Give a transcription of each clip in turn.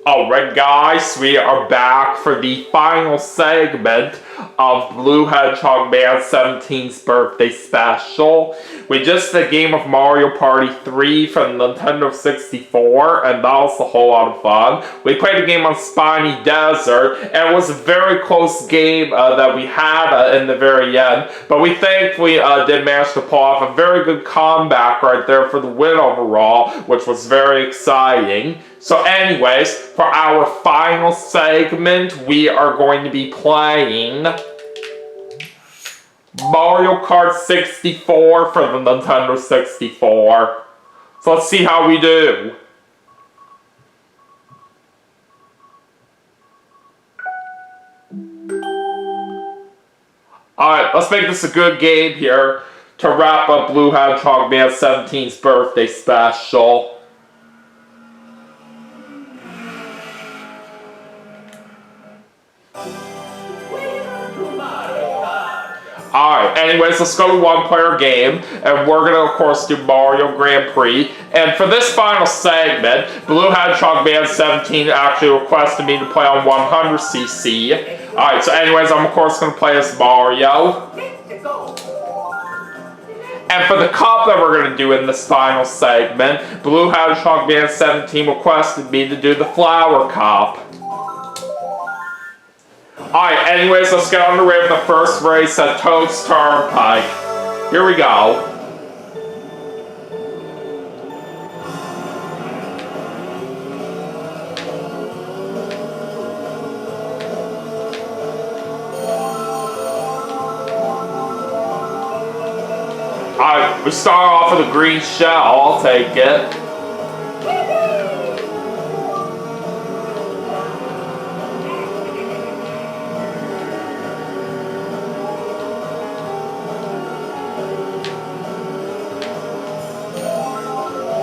Alright guys, we are back for the final segment of BlueHedgehogMan17's birthday special. We just did a game of Mario Party 3 from the Nintendo 64, and that was a whole lot of fun. We played a game on Spiny Desert, and it was a very close game that we had in the very end, but we thankfully did manage to pull off a very good comeback right there for the win overall, which was very exciting. So anyways, for our final segment, we are going to be playing Mario Kart 64 for the Nintendo 64. So let's see how we do. Alright, let's make this a good game here to wrap up BlueHedgehogMan17's birthday special. Alright, anyways, let's go to one-player game, and we're going to, of course, do Mario Grand Prix. And for this final segment, BlueHedgehogMan17 actually requested me to play on 100cc. Alright, so anyways, I'm, of course, going to play as Mario. And for the cup that we're going to do in this final segment, BlueHedgehogMan17 requested me to do the Flower Cup. Alright, anyways, let's get underway with the first race at Toad's Turnpike. Here we go. Alright, we start off with a green shell, I'll take it.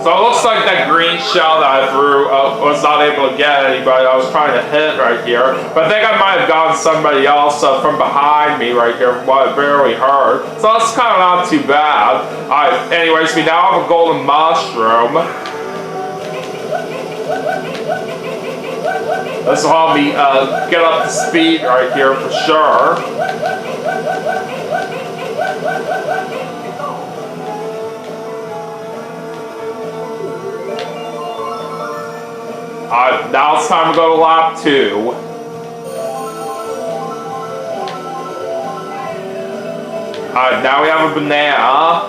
So it looks like that green shell that I threw was not able to get anybody I was trying to hit right here. But I think I might have gotten somebody else from behind me right here from what I barely heard. So that's kind of not too bad. Alright, anyways, we now have a golden mushroom. This will help me get up to speed right here for sure. Now it's time to go to lap 2. Now we have a banana.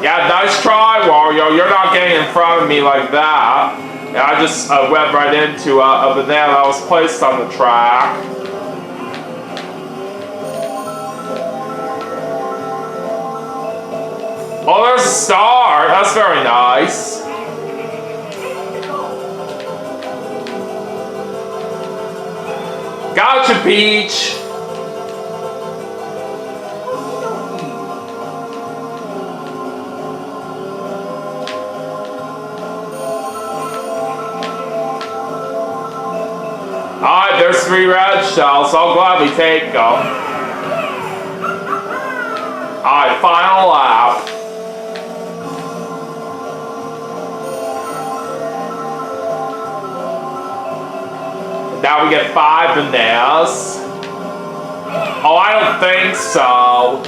Yeah, nice try, Wario. You're not getting in front of me like that. Yeah, I just went right into a banana that was placed on the track. Oh, there's a star! That's very nice. Gotcha, Peach! Alright, there's 3 red shells, so I'll gladly take them. Alright, final lap. Now we get 5 bananas. Oh, I don't think so.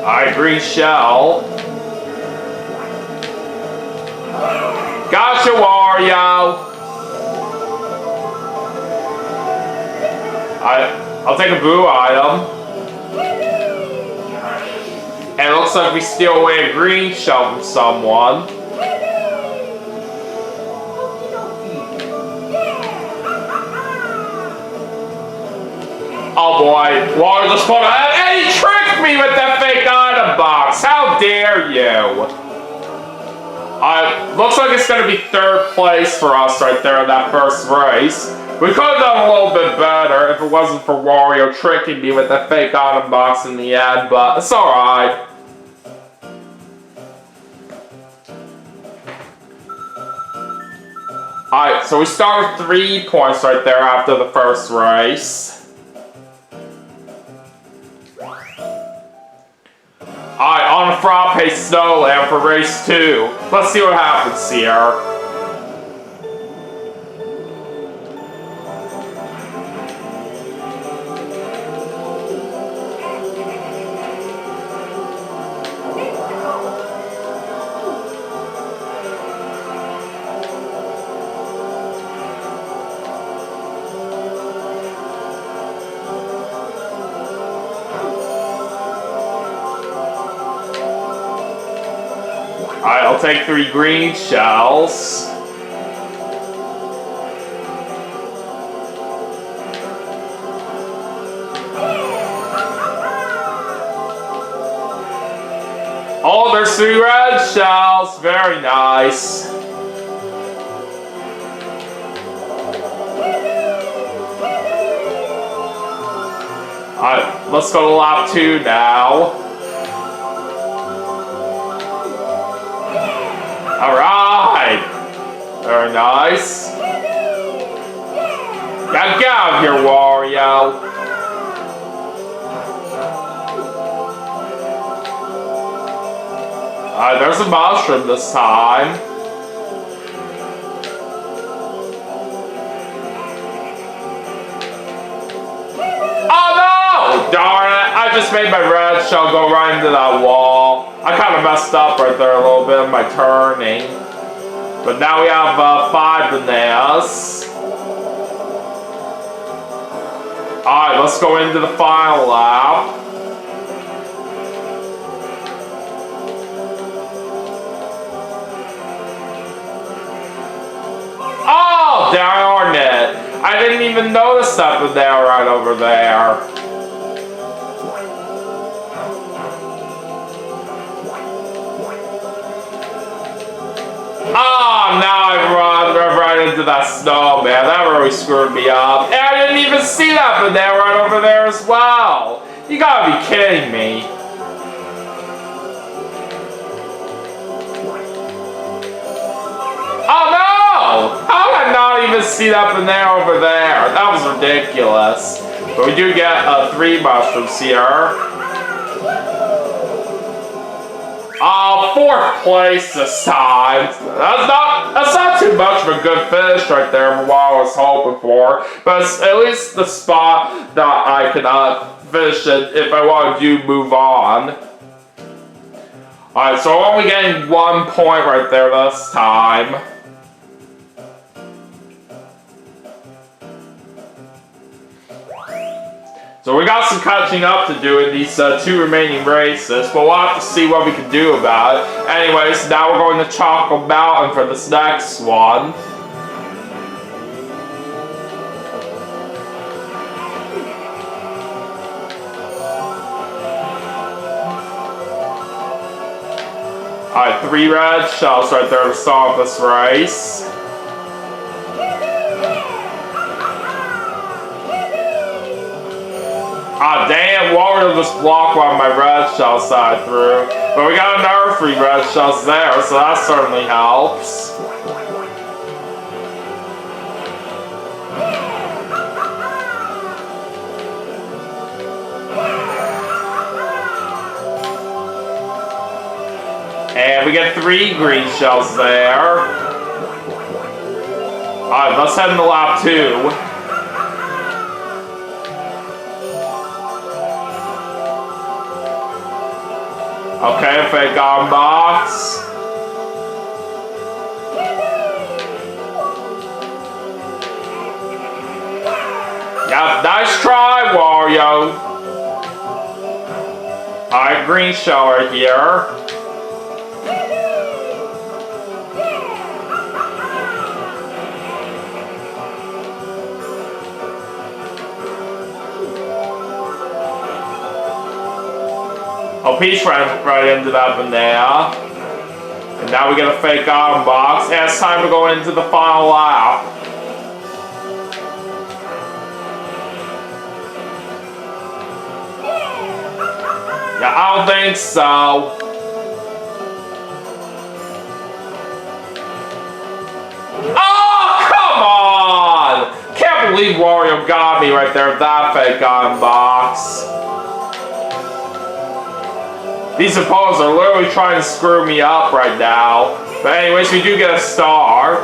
Alright, green shell. Gotcha, Wario. I'll take a blue item. And it looks like we steal away a green shell from someone. Oh boy, Water just pulled out, and he tricked me with that fake item box! How dare you! Looks like it's going to be 3rd place for us right there in that first race. We could have done a little bit better if it wasn't for Wario tricking me with that fake item box in the end, but it's alright. Alright, so we start with 3 points right there after the first race. Alright, on the Frappe Snowland for race 2. Let's see what happens here. Alright, I'll take 3 green shells. Oh, there's 3 red shells. Very nice. Alright, let's go to lap 2 now. Alright! Very nice. Yeah, get out of here, Wario. Alright, there's a mushroom this time. Oh no! Darn it! I just made my red shell go right into that wall. I kind of messed up right there a little bit in my turning. But now we have 5 bananas. Alright, let's go into the final lap. Oh, darn it! I didn't even notice that banana right over there. Oh, now I run right into that snowman. That really screwed me up. And I didn't even see that banana right over there as well. You gotta be kidding me. Oh no! How did I not even see that banana over there? That was ridiculous. But we do get 3 mushrooms here. 4th place this time. That's not too much of a good finish right there for what I was hoping for. But it's at least the spot that I can finish it if I want to move on. Alright, so I'm only getting 1 point right there this time. So we got some catching up to do in these 2 remaining races, but we'll have to see what we can do about it. Anyways, now we're going to Chocolate Mountain for this next one. Alright, 3 red shells right there to start this race. Ah, damn, Wario just blocked one of my red shells that I threw. But we got another 3 red shells there, so that certainly helps. And we get 3 green shells there. Alright, let's head into lap 2. Okay, fake on box. Yep, nice try, Wario. Alright, green shell right here. Oh, Peach ran right into that banana. And now we get a fake item box. And it's time to go into the final lap. Yeah, I don't think so. Oh, believe Wario got me right there with that fake item box. These opponents are literally trying to screw me up right now. But anyways, we do get a star.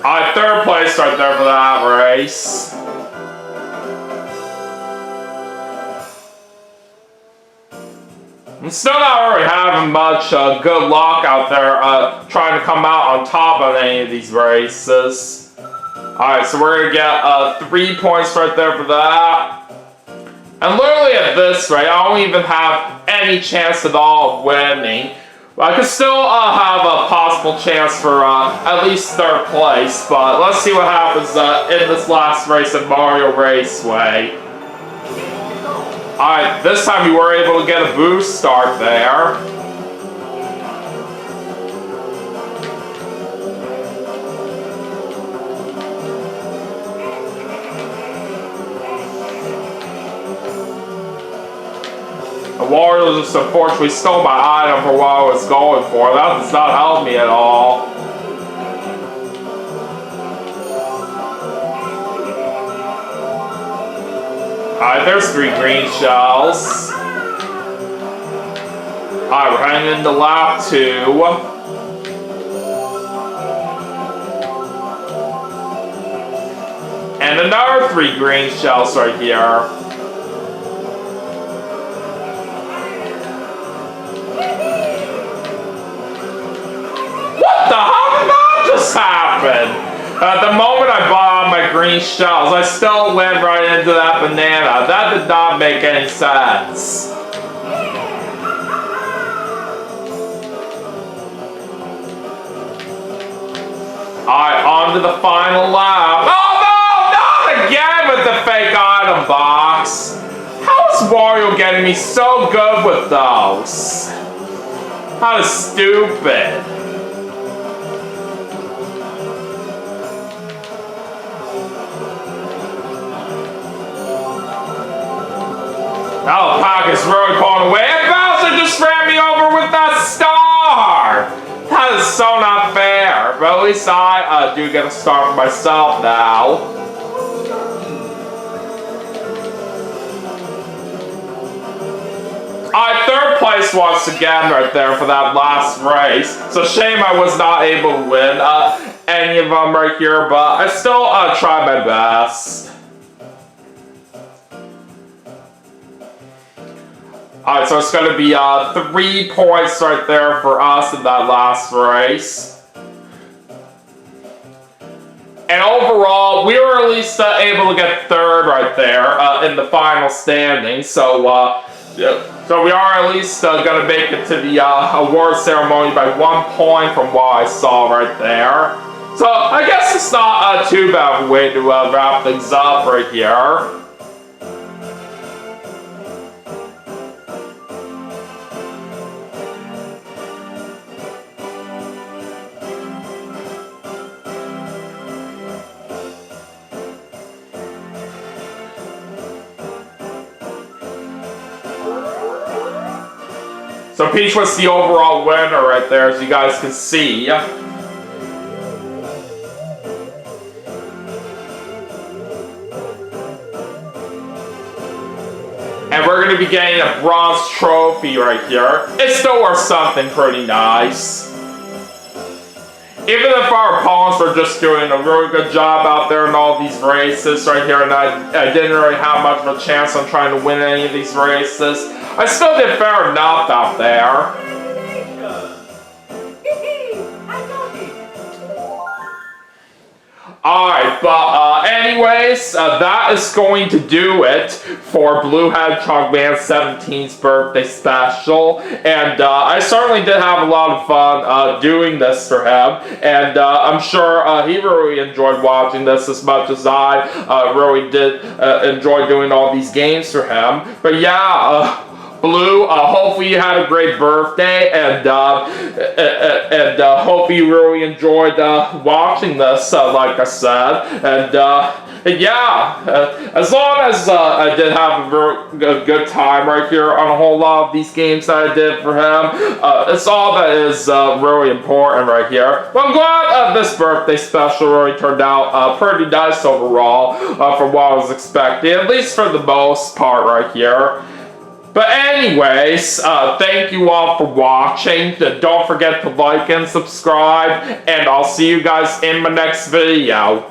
Alright, third place right there for that race. I'm still not really having much good luck out there trying to come out on top of any of these races. Alright, so we're going to get 3 points right there for that. And literally at this rate, I don't even have any chance at all of winning. I could still have a possible chance for at least third place, but let's see what happens in this last race at Mario Raceway. Alright, this time we were able to get a boost start there. The Wario just unfortunately stole my item for what I was going for. That does not help me at all. Alright, there's 3 green shells. Alright, we're heading into lap 2. And another 3 green shells right here. What the hell did that just happen? At the moment I bought my green shells, I still went right into that banana. That did not make any sense. Alright, on to the final lap. Oh no! Not again with the fake item box! How is Wario getting me so good with those? That is stupid. Now the pack is really pulling away, and Bowser just ran me over with that star! That is so not fair, but at least I do get a star for myself now. Third place once again right there for that last race. So shame I was not able to win any of them right here, but I still tried my best. Alright, so it's going to be 3 points right there for us in that last race. And overall, we were at least able to get third right there in the final standing. So we are at least going to make it to the award ceremony by 1 point from what I saw right there. So I guess it's not too bad of a way to wrap things up right here. So Peach was the overall winner right there, as you guys can see. And we're going to be getting a bronze trophy right here. It's still worth something pretty nice. Even if our opponents were just doing a really good job out there in all these races right here, and I didn't really have much of a chance on trying to win any of these races, I still did fair enough out there. Alright, but anyways, that is going to do it for BlueHedgehogMan17's birthday special. And I certainly did have a lot of fun doing this for him. And I'm sure he really enjoyed watching this as much as I really did enjoy doing all these games for him. But yeah, Blue, hopefully you had a great birthday, and hopefully you really enjoyed watching this, like I said, and Yeah, as long as I did have a good time right here on a whole lot of these games that I did for him, it's all that is really important right here. But I'm glad this birthday special really turned out pretty nice overall from what I was expecting, at least for the most part right here. But anyways, thank you all for watching. Don't forget to like and subscribe, and I'll see you guys in my next video.